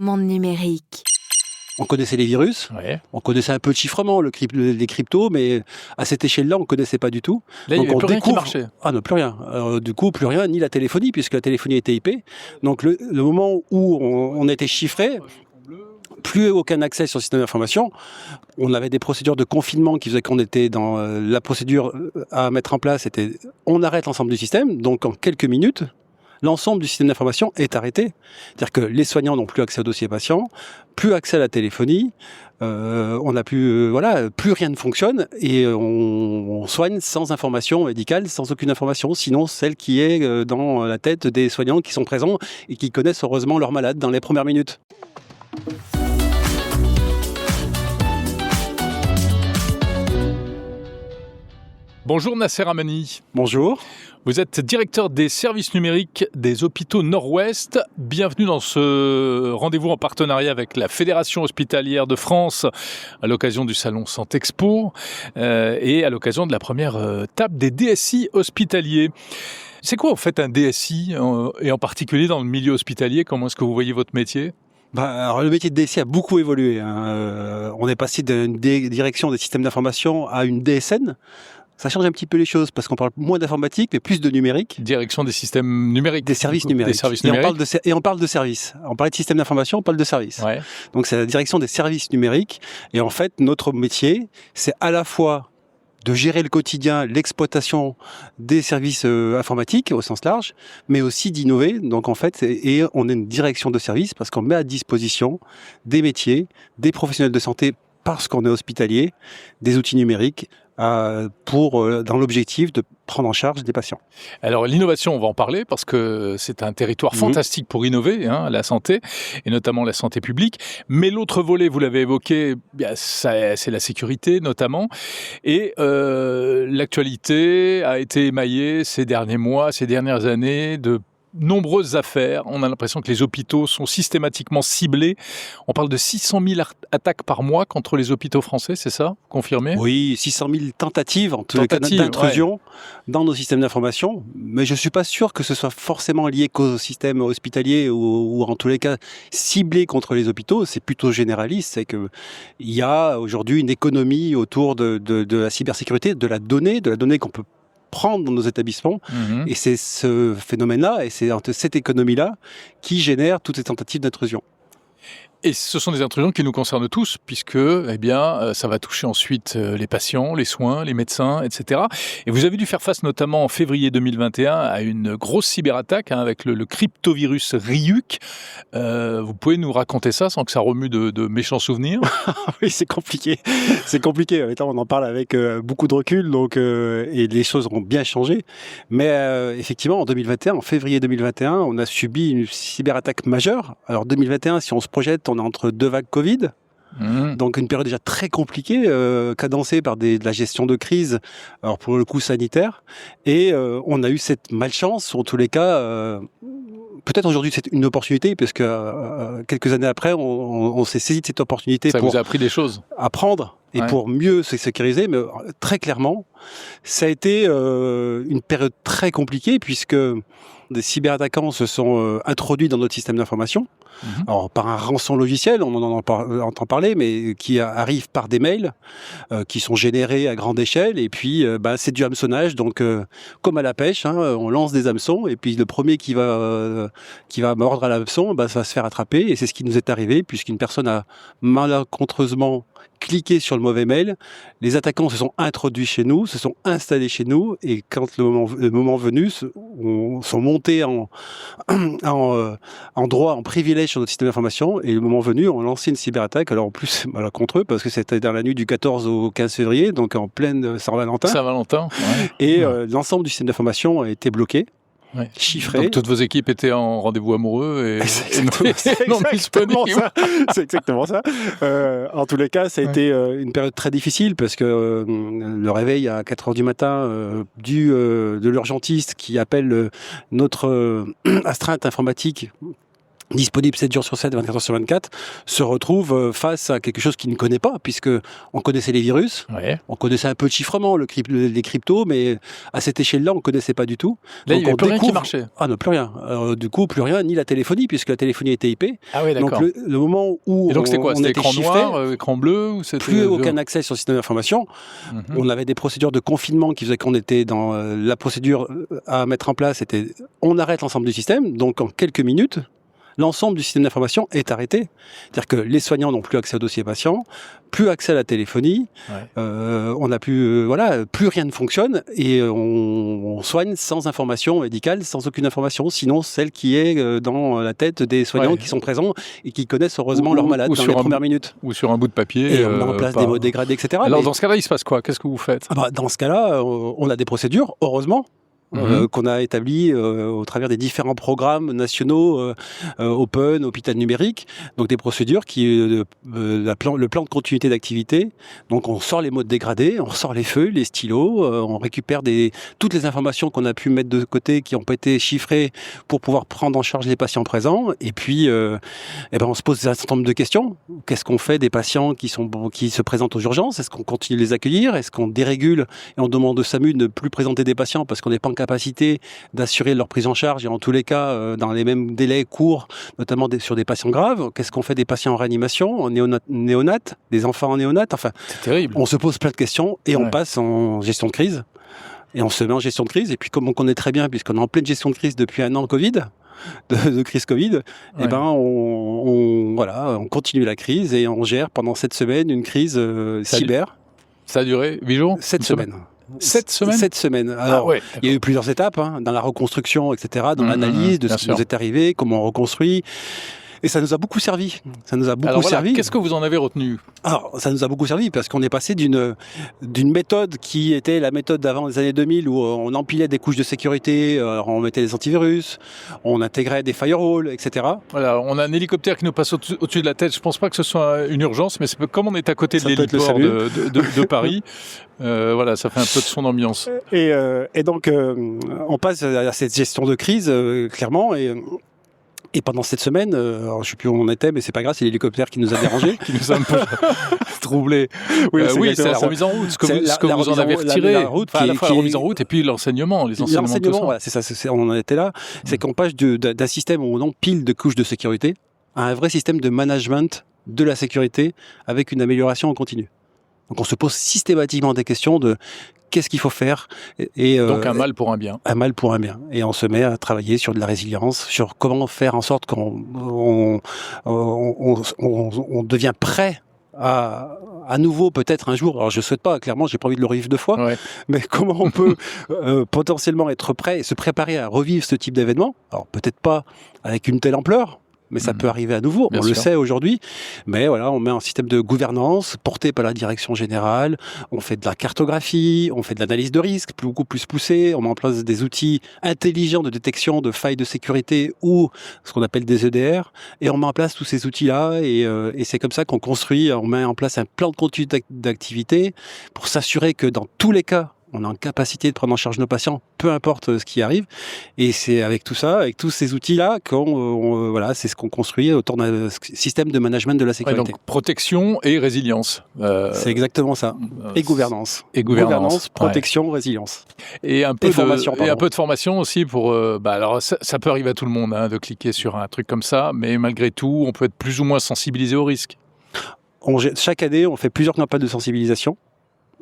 Monde numérique. On connaissait les virus, on connaissait un peu le chiffrement, les cryptos, mais à cette échelle-là, on ne connaissait pas du tout. Là, il n'y avait plus rien qui marchait. Ah non, plus rien. Du coup, plus rien, ni la téléphonie, puisque la téléphonie était IP. Donc le moment où on était chiffré, plus aucun accès sur le système d'information. On avait des procédures de confinement qui faisaient qu'on était dans la procédure à mettre en place. C'était on arrête l'ensemble du système. Donc en quelques minutes, l'ensemble du système d'information est arrêté. C'est-à-dire que les soignants n'ont plus accès au dossier patient, plus accès à la téléphonie. On n'a plus, plus rien ne fonctionne et on soigne sans information médicale, sans aucune information, sinon celle qui est dans la tête des soignants qui sont présents et qui connaissent heureusement leurs malades dans les premières minutes. Bonjour Nasser Amani. Bonjour. Vous êtes directeur des services numériques des hôpitaux Nord-Ouest. Bienvenue dans ce rendez-vous en partenariat avec la Fédération hospitalière de France à l'occasion du salon Santexpo et à l'occasion de la première table des DSI hospitaliers. C'est quoi en fait un DSI et en particulier dans le milieu hospitalier? Comment est-ce que vous voyez votre métier? Alors le métier de DSI a beaucoup évolué. On est passé d'une direction des systèmes d'information à une DSN. Ça change un petit peu les choses parce qu'on parle moins d'informatique mais plus de numérique. Direction des systèmes numériques. Des services numériques. Et on parle de services. On parlait de système d'information, on parle de services. Ouais. Donc c'est la direction des services numériques. Et en fait, notre métier, c'est à la fois de gérer le quotidien, l'exploitation des services informatiques au sens large, mais aussi d'innover. Donc en fait, et on est une direction de service parce qu'on met à disposition des métiers, des professionnels de santé parce qu'on est hospitalier, des outils numériques dans l'objectif de prendre en charge des patients. Alors l'innovation, on va en parler parce que c'est un territoire fantastique pour innover, la santé, et notamment la santé publique. Mais l'autre volet, vous l'avez évoqué, c'est la sécurité notamment. Et l'actualité a été émaillée ces derniers mois, ces dernières années de nombreuses affaires. On a l'impression que les hôpitaux sont systématiquement ciblés. On parle de 600 000 attaques par mois contre les hôpitaux français, c'est ça? Confirmé? Oui, 600 000 tentatives d'intrusion dans nos systèmes d'information. Mais je ne suis pas sûr que ce soit forcément lié qu'au système hospitalier ou en tous les cas ciblé contre les hôpitaux. C'est plutôt généraliste. C'est qu'il y a aujourd'hui une économie autour de la cybersécurité, de la donnée qu'on peut prendre dans nos établissements. Et c'est ce phénomène-là et c'est cette économie-là qui génère toutes ces tentatives d'intrusion. Et ce sont des intrusions qui nous concernent tous, puisque ça va toucher ensuite les patients, les soins, les médecins, etc. Et vous avez dû faire face notamment en février 2021 à une grosse cyberattaque avec le cryptovirus Ryuk. Vous pouvez nous raconter ça sans que ça remue de méchants souvenirs? Oui, c'est compliqué. C'est compliqué. On en parle avec beaucoup de recul, et les choses ont bien changé. Mais effectivement, en février 2021, on a subi une cyberattaque majeure. Alors 2021, si on se projette, on est entre deux vagues Covid, donc une période déjà très compliquée, cadencée par de la gestion de crise, alors pour le coup sanitaire, et on a eu cette malchance, ou en tous les cas, peut-être aujourd'hui c'est une opportunité, parce que quelques années après, on s'est saisi de cette opportunité pour vous a appris des choses. Apprendre et pour mieux se sécuriser, mais très clairement, ça a été une période très compliquée, puisque des cyberattaquants se sont introduits dans notre système d'information. Alors, par un rançon logiciel, on en entend parler, mais qui arrive par des mails qui sont générés à grande échelle. Et puis, c'est du hameçonnage. Donc, comme à la pêche, on lance des hameçons. Et puis, le premier qui va mordre à l'hameçon, ça va se faire attraper. Et c'est ce qui nous est arrivé, puisqu'une personne a malencontreusement cliqué sur le mauvais mail. Les attaquants se sont introduits chez nous, se sont installés chez nous. Et quand le moment venu, sont montés en droit, en privilège sur notre système d'information, et le moment venu, on a lancé une cyberattaque, alors en plus contre eux, parce que c'était dans la nuit du 14 au 15 février, donc en pleine Saint-Valentin. Et l'ensemble du système d'information a été bloqué. Chiffré. Donc toutes vos équipes étaient en rendez-vous amoureux et c'est exactement ça. En tous les cas, ça a été une période très difficile parce que le réveil à 4h du matin de l'urgentiste qui appelle notre astreinte informatique disponible 7 jours sur 7, 24 heures sur 24, se retrouve face à quelque chose qu'il ne connaît pas, puisque on connaissait les virus, on connaissait un peu le chiffrement, les cryptos, mais à cette échelle-là, on ne connaissait pas du tout. Là, il n'y avait plus rien qui marchait. Ah non, plus rien. Du coup, plus rien, ni la téléphonie, puisque la téléphonie était IP. Ah oui, d'accord. Donc le moment où et donc c'était quoi? C'était écran chiffré, noir, écran bleu ou c'était... Plus aucun accès sur le système d'information. On avait des procédures de confinement qui faisaient qu'on était dans la procédure à mettre en place, c'était on arrête l'ensemble du système, donc en quelques minutes, l'ensemble du système d'information est arrêté. C'est-à-dire que les soignants n'ont plus accès au dossier patient, plus accès à la téléphonie, on n'a plus, plus rien ne fonctionne et on soigne sans information médicale, sans aucune information, sinon celle qui est dans la tête des soignants qui sont présents et qui connaissent heureusement leurs malades dans les premières minutes. Ou sur un bout de papier. Et on met en place des mots dégradés, etc. Alors dans ce cas-là, il se passe quoi? Qu'est-ce que vous faites? Dans ce cas-là, on a des procédures, heureusement. Qu'on a établi au travers des différents programmes nationaux Open, hôpital numérique, donc des procédures qui le plan de continuité d'activité. Donc on sort les modes dégradés, on sort les feuilles, les stylos, on récupère toutes les informations qu'on a pu mettre de côté qui n'ont pas été chiffrées pour pouvoir prendre en charge les patients présents. Et puis on se pose un certain nombre de questions. Qu'est-ce qu'on fait des patients qui se présentent aux urgences? Est-ce qu'on continue de les accueillir? Est-ce qu'on dérégule et on demande au SAMU de ne plus présenter des patients parce qu'on n'est pas en capacité d'assurer leur prise en charge et en tous les cas dans les mêmes délais courts, notamment sur des patients graves? Qu'est-ce qu'on fait des patients en réanimation, en néonat, des enfants en néonat? Enfin, c'est terrible. On se pose plein de questions et on passe en gestion de crise. Et on se met en gestion de crise. Et puis comme on connaît très bien, puisqu'on est en pleine gestion de crise depuis un an Covid, de crise Covid, on continue la crise et on gère pendant 7 semaines une crise cyber. Ça a duré 8 jours? 7 semaines. 7 semaines? 7 semaines. Alors, il y a eu plusieurs étapes, dans la reconstruction, etc., dans l'analyse de ce qui nous est arrivé, comment on reconstruit. Et ça nous a beaucoup servi. Ça nous a beaucoup servi. Qu'est-ce que vous en avez retenu? Alors, ça nous a beaucoup servi parce qu'on est passé d'une méthode qui était la méthode d'avant les années 2000 où on empilait des couches de sécurité, on mettait des antivirus, on intégrait des firewalls, etc. Voilà, on a un hélicoptère qui nous passe au-dessus de la tête. Je pense pas que ce soit une urgence, mais comme on est à côté de l'héliport de Paris, ça fait un peu de son ambiance. Et donc, on passe à cette gestion de crise, clairement, et pendant cette semaine, alors je sais plus où on était, mais c'est pas grave, c'est l'hélicoptère qui nous a dérangés. Qui nous a un peu troublés. Oui, c'est la remise en route, ce que vous en avez retiré. À la fois la remise en route et puis l'enseignement, tout ça. Voilà, c'est ça, on en était là. C'est qu'on passe d'un système où on empile de couches de sécurité à un vrai système de management de la sécurité avec une amélioration en continu. Donc on se pose systématiquement des questions de qu'est-ce qu'il faut faire donc un mal pour un bien. Un mal pour un bien. Et on se met à travailler sur de la résilience, sur comment faire en sorte qu'on devient prêt à nouveau peut-être un jour, alors je souhaite pas, clairement j'ai pas envie de le revivre 2 fois, mais comment on peut potentiellement être prêt et se préparer à revivre ce type d'événement? Alors peut-être pas avec une telle ampleur, mais ça peut arriver à nouveau, on le sait aujourd'hui. Mais voilà, on met un système de gouvernance porté par la direction générale, on fait de la cartographie, on fait de l'analyse de risque, beaucoup plus poussée, on met en place des outils intelligents de détection de failles de sécurité ou ce qu'on appelle des EDR, et on met en place tous ces outils-là, et c'est comme ça qu'on construit, on met en place un plan de continuité d'activité pour s'assurer que dans tous les cas, on est en capacité de prendre en charge nos patients, peu importe ce qui arrive. Et c'est avec tout ça, avec tous ces outils-là, c'est ce qu'on construit autour d'un système de management de la sécurité. Donc protection et résilience. C'est exactement ça. Et gouvernance. Protection, résilience. Et un peu de formation aussi pour. Alors ça peut arriver à tout le monde de cliquer sur un truc comme ça, mais malgré tout, on peut être plus ou moins sensibilisé au risque. Chaque année, on fait plusieurs campagnes de sensibilisation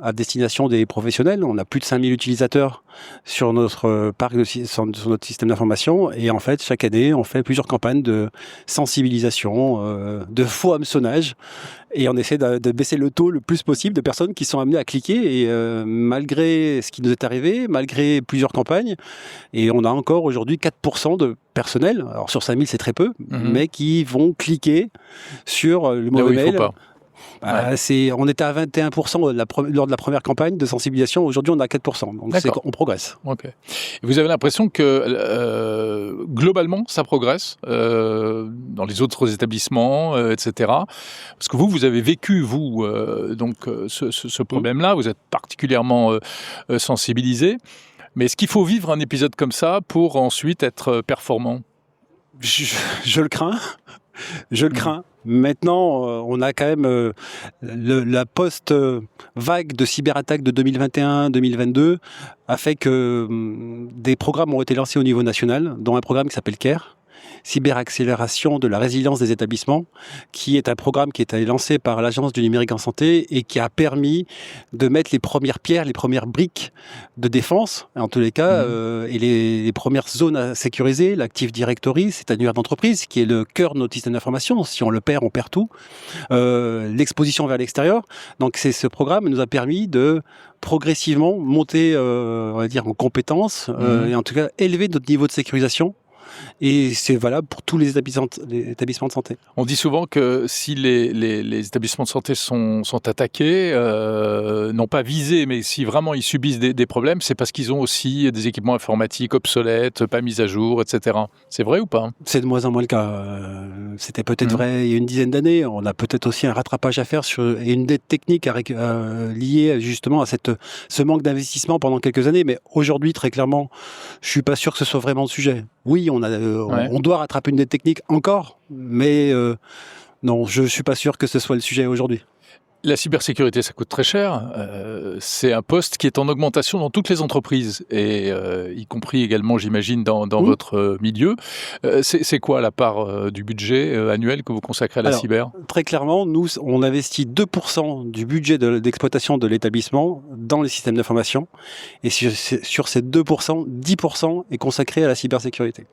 à destination des professionnels. On a plus de 5000 utilisateurs sur notre parc, sur notre système d'information. Et en fait, chaque année, on fait plusieurs campagnes de sensibilisation, de faux hameçonnage. Et on essaie de baisser le taux le plus possible de personnes qui sont amenées à cliquer. Et malgré ce qui nous est arrivé, malgré plusieurs campagnes, et on a encore aujourd'hui 4% de personnel, alors sur 5000 c'est très peu, mais qui vont cliquer sur le mauvais mail. On était à 21% lors de la première campagne de sensibilisation. Aujourd'hui, on est à 4%. Donc, on progresse. Okay. Et vous avez l'impression que globalement, ça progresse dans les autres établissements, etc. Parce que vous avez vécu, ce problème-là. Vous êtes particulièrement sensibilisé. Mais est-ce qu'il faut vivre un épisode comme ça pour ensuite être performant ? Je le crains. Je le crains. Maintenant, on a quand même la post-vague de cyberattaques de 2021-2022 a fait que des programmes ont été lancés au niveau national, dont un programme qui s'appelle CARE, Cyberaccélération de la résilience des établissements, qui est un programme qui a été lancé par l'Agence du numérique en santé et qui a permis de mettre les premières pierres, les premières briques de défense, en tous les cas, et les premières zones à sécuriser, l'Active Directory, c'est un univers d'entreprise qui est le cœur de notre système d'information. Si on le perd, on perd tout. L'exposition vers l'extérieur. Donc ce programme nous a permis de progressivement monter, on va dire, en compétences, et en tout cas élever notre niveau de sécurisation. Et c'est valable pour tous les établissements de santé. On dit souvent que si les établissements de santé sont attaqués, non pas visés, mais si vraiment ils subissent des problèmes, c'est parce qu'ils ont aussi des équipements informatiques obsolètes, pas mis à jour, etc. C'est vrai ou pas ? C'est de moins en moins le cas. C'était peut-être vrai il y a une dizaine d'années. On a peut-être aussi un rattrapage à faire et une dette technique liée justement à ce manque d'investissement pendant quelques années. Mais aujourd'hui, très clairement, je suis pas sûr que ce soit vraiment le sujet. Oui, on doit rattraper une dette technique encore, mais non, je suis pas sûr que ce soit le sujet aujourd'hui. La cybersécurité, ça coûte très cher. C'est un poste qui est en augmentation dans toutes les entreprises, et y compris également, j'imagine, dans votre milieu. C'est quoi la part du budget annuel que vous consacrez à la cyber ? Très clairement, nous, on investit 2% du budget d'exploitation de l'établissement dans les systèmes d'information. Et sur ces 2%, 10% est consacré à la cybersécurité.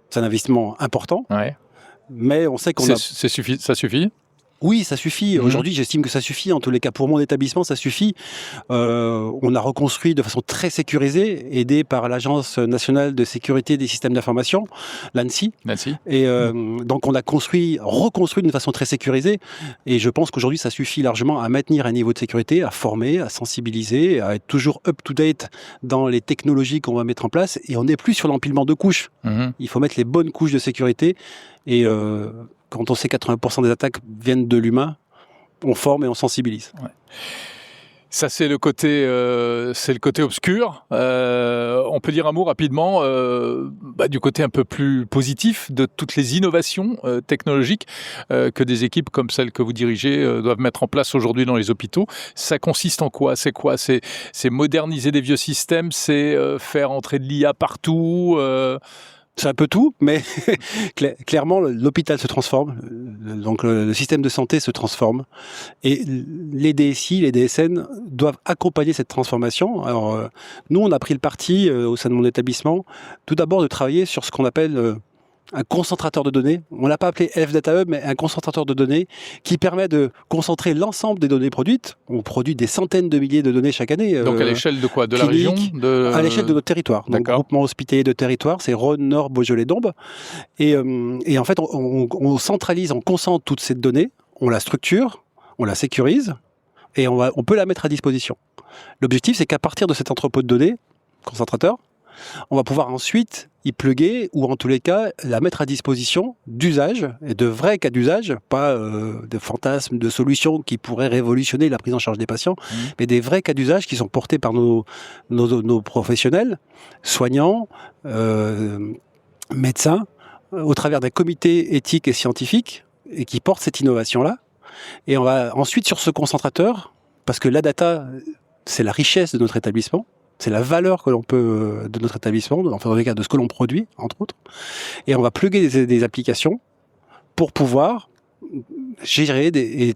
C'est un investissement important, mais on sait qu'on ça suffit ? Oui, ça suffit. Aujourd'hui, j'estime que ça suffit. En tous les cas, pour mon établissement, ça suffit. On a reconstruit de façon très sécurisée, aidé par l'Agence nationale de sécurité des systèmes d'information, l'ANSSI. Et donc, on a reconstruit d'une façon très sécurisée. Et je pense qu'aujourd'hui, ça suffit largement à maintenir un niveau de sécurité, à former, à sensibiliser, à être toujours up-to-date dans les technologies qu'on va mettre en place. Et on n'est plus sur l'empilement de couches. Il faut mettre les bonnes couches de sécurité. Et quand on sait que 80% des attaques viennent de l'humain, on forme et on sensibilise. Ça, c'est le côté obscur. On peut dire un mot rapidement du côté un peu plus positif de toutes les innovations technologiques que des équipes comme celle que vous dirigez doivent mettre en place aujourd'hui dans les hôpitaux. Ça consiste en quoi ? C'est quoi ? C'est moderniser des vieux systèmes, c'est faire entrer de l'IA partout C'est un peu tout, mais clairement, l'hôpital se transforme, donc le système de santé se transforme, et les DSI, les DSN doivent accompagner cette transformation. Alors, nous, on a pris le parti, au sein de mon établissement, tout d'abord de travailler sur ce qu'on appelle un concentrateur de données. On l'a pas appelé Health Data Hub, mais un concentrateur de données qui permet de concentrer l'ensemble des données produites. On produit des centaines de milliers de données chaque année. Donc à l'échelle de quoi ? De la région ? À l'échelle de notre territoire. Donc groupement hospitalier de territoire, c'est Rhône, Nord, Beaujolais, Dombes. Et en fait, on centralise, on concentre toutes ces données, on la structure, on la sécurise, et on peut la mettre à disposition. L'objectif, c'est qu'à partir de cet entrepôt de données, concentrateur, on va pouvoir ensuite y plugger, ou en tous les cas la mettre à disposition d'usage, et de vrais cas d'usage, pas de fantasmes, de solutions qui pourraient révolutionner la prise en charge des patients, mais des vrais cas d'usage qui sont portés par nos professionnels, soignants, médecins, au travers d'un comité éthique et scientifique, et qui portent cette innovation-là. Et on va ensuite sur ce concentrateur, parce que la data, c'est la richesse de notre établissement, c'est la valeur que l'on peut de notre établissement, enfin dans les cas de ce que l'on produit, entre autres. Et on va plugger des applications pour pouvoir gérer et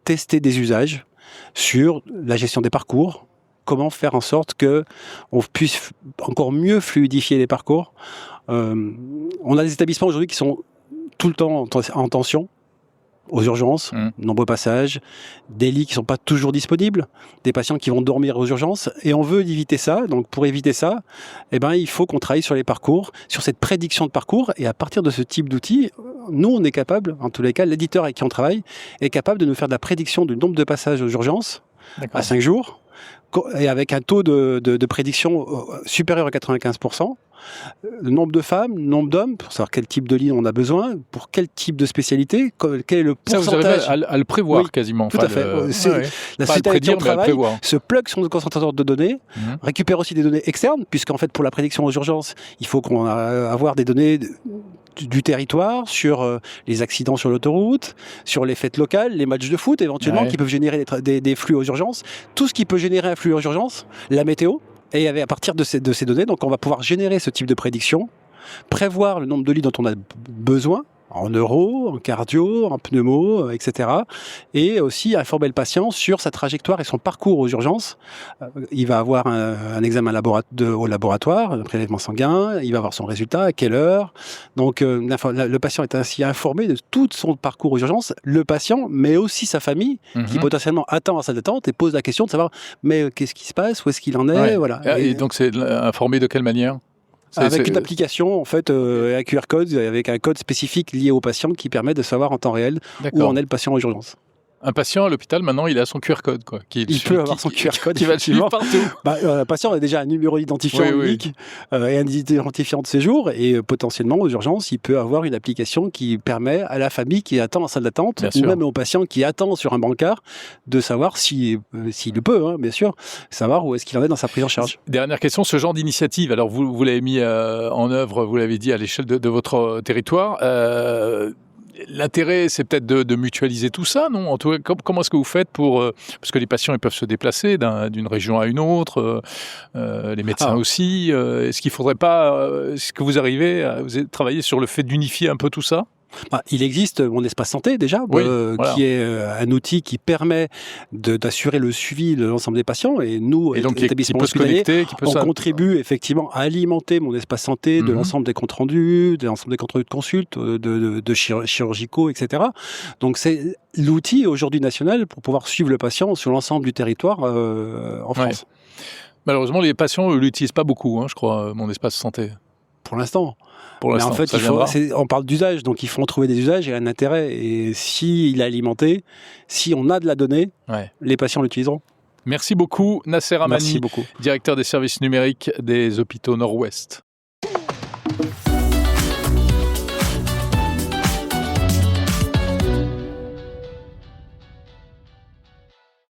tester des usages sur la gestion des parcours. Comment faire en sorte que on puisse encore mieux fluidifier les parcours. On a des établissements aujourd'hui qui sont tout le temps en tension, aux urgences, nombreux passages, des lits qui sont pas toujours disponibles, des patients qui vont dormir aux urgences, et on veut éviter ça. Donc pour éviter ça, il faut qu'on travaille sur les parcours, sur cette prédiction de parcours, et à partir de ce type d'outils, nous on est capable, en tous les cas, l'éditeur avec qui on travaille est capable de nous faire de la prédiction du nombre de passages aux urgences à 5 jours, et avec un taux de prédiction supérieur à 95%. le nombre de femmes, le nombre d'hommes, pour savoir quel type de lit on a besoin, pour quel type de spécialité, quel est le pourcentage. Ça, vous arrivez à le prévoir quasiment. Tout à fait. La société en travail se plug sur notre concentrateur de données, récupère aussi des données externes, puisqu'en fait, pour la prédiction aux urgences, il faut qu'on avoir des données du territoire, sur les accidents sur l'autoroute, sur les fêtes locales, les matchs de foot éventuellement qui peuvent générer des flux aux urgences, tout ce qui peut générer un flux aux urgences, la météo, et à partir de ces données, donc on va pouvoir générer ce type de prédiction, prévoir le nombre de lits dont on a besoin, en neuro, en cardio, en pneumo, etc. Et aussi informer le patient sur sa trajectoire et son parcours aux urgences. Il va avoir un examen au laboratoire, un prélèvement sanguin, il va avoir son résultat, à quelle heure. Donc le patient est ainsi informé de tout son parcours aux urgences, le patient, mais aussi sa famille, qui potentiellement attend en salle d'attente et pose la question de savoir mais qu'est-ce qui se passe, où est-ce qu'il en est, voilà. Et donc c'est informé de quelle manière ? Avec une application, en fait, un QR code, avec un code spécifique lié au patient qui permet de savoir en temps réel où en est le patient aux urgences. Un patient à l'hôpital, maintenant, il a son QR code, quoi. Il peut avoir son QR code. Qui va le suivre partout. Un patient a déjà un numéro d'identifiant unique et un identifiant de séjour. Et potentiellement, aux urgences, il peut avoir une application qui permet à la famille qui attend en salle d'attente, ou même au patient qui attend sur un brancard, de savoir s'il le peut, bien sûr, savoir où est-ce qu'il en est dans sa prise en charge. Dernière question, ce genre d'initiative, alors vous l'avez mis en œuvre, vous l'avez dit, à l'échelle de votre territoire. L'intérêt, c'est peut-être de mutualiser tout ça, non ? En tout cas, comment est-ce que vous faites parce que les patients, ils peuvent se déplacer d'une région à une autre, les médecins aussi. Est-ce qu'il faudrait pas, est-ce que vous arrivez à travailler sur le fait d'unifier un peu tout ça ? Il existe Mon Espace Santé déjà, qui est un outil qui permet d'assurer le suivi de l'ensemble des patients. Et nous, établissement hospitalier, on contribue effectivement à alimenter Mon Espace Santé de l'ensemble des comptes rendus, de l'ensemble des comptes rendus de consultes, de chirurgicaux, etc. Donc c'est l'outil aujourd'hui national pour pouvoir suivre le patient sur l'ensemble du territoire en France. Malheureusement, les patients ne l'utilisent pas beaucoup, je crois, Mon Espace Santé. Pour l'instant. Mais en fait, on parle d'usage, donc il faut en trouver des usages et un intérêt. Et s'il est alimenté, si on a de la donnée, les patients l'utiliseront. Merci beaucoup, Nasser Amani, directeur des services numériques des hôpitaux Nord-Ouest.